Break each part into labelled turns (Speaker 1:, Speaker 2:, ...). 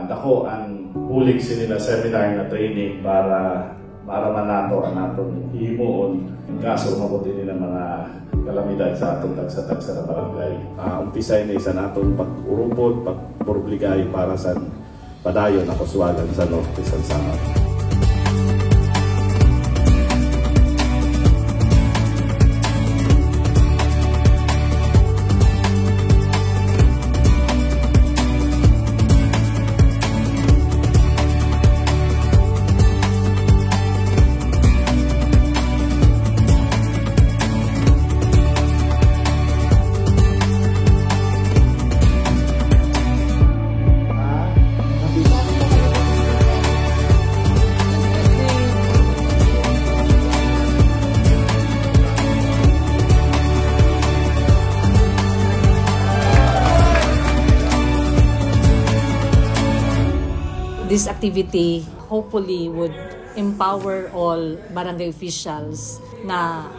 Speaker 1: dako ang bulig sila seminar na training para manato ang atong himuon in kaso mabuti nila mga kalamidad sa atong tagsa-tagsa na barangay. Umpisay na isa na atong pag-urupod, pag-purbligay para sa padayon na kuswagan sa Norte sa Samar.
Speaker 2: This activity hopefully would empower all barangay officials na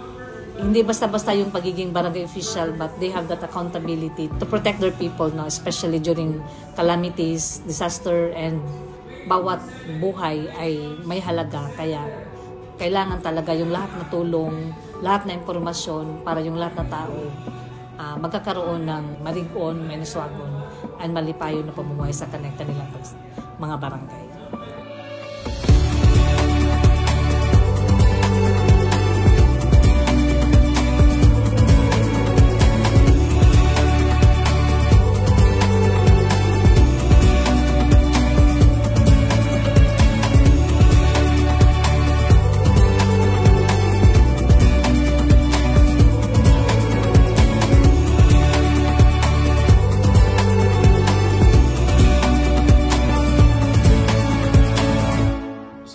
Speaker 2: hindi basta-basta yung pagiging barangay official, but they have that accountability to protect their people, no? Especially during calamities, disaster, and bawat buhay ay may halaga. Kaya kailangan talaga yung lahat na tulong, lahat na impormasyon para yung lahat na tao magkakaroon ng marig-on, maniswagon, and malipayo na pamumuhay sa kanekta nilang mga barangay.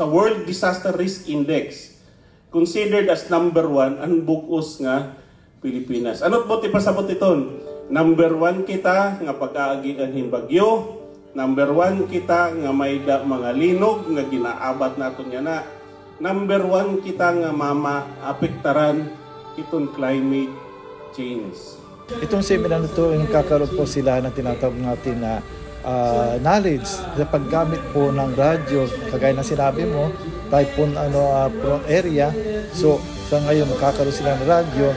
Speaker 3: Sa World Disaster Risk Index, considered as number 1 ang bukos nga Pilipinas. Ano't buti pasabot iton? Number 1 kita nga pag-aagianhin bagyo, number 1 kita nga may mga linog nga ginaabat naton nga na, number 1 kita nga mama-apektaran iton climate change.
Speaker 4: Itong seminar na ito, kakaroon po sila ng tinatawag natin na knowledge sa paggamit po ng radyo, kagaya ng sinabi mo, typhoon prone area. So sa ngayon magkakaroon sila ng radyo,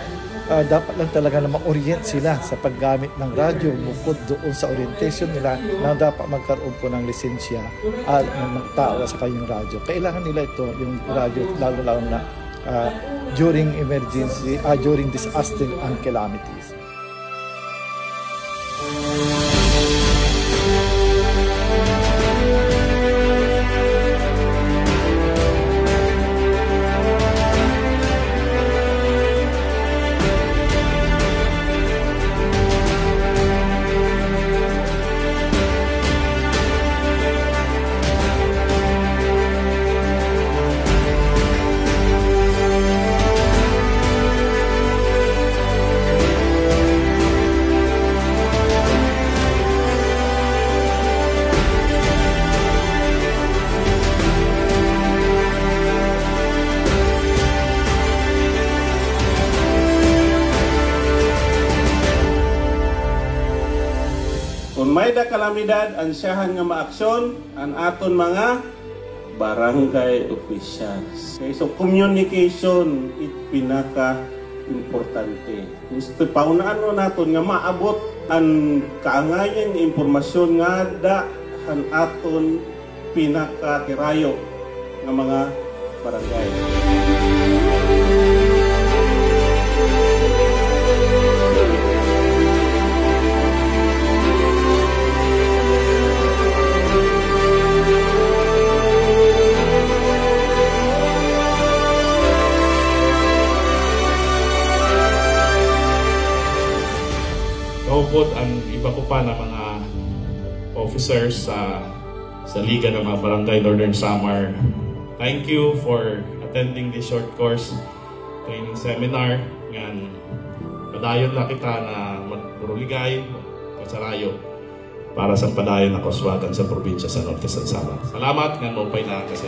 Speaker 4: dapat lang talaga na ma-orient sila sa paggamit ng radyo, bukod doon sa orientation nila na dapat magkaroon po ng lisensya at magtawa sa kanyang radyo. Kailangan nila ito, yung radyo, lalo-lalo na during emergency, during disaster and calamities.
Speaker 3: Kung may da kalamidad, ansyahan nga maaksyon ang aton mga barangay officials. Okay, so communication it pinaka-importante. Gusto paunaan mo naton nga maabot ang kaangayang impormasyon nga da ang aton pinaka-kirayo nga mga barangay.
Speaker 1: Kaupod ang iba ko pa na mga officers sa Liga ng mga Barangay Northern Samar. Thank you for attending this short course training seminar. Ngan padayon na kita na magpuruligay, kasarayo para sa padayon na kuswagan sa probinsya sa Norte sa Samar. Salamat ngan mo pay na kasi.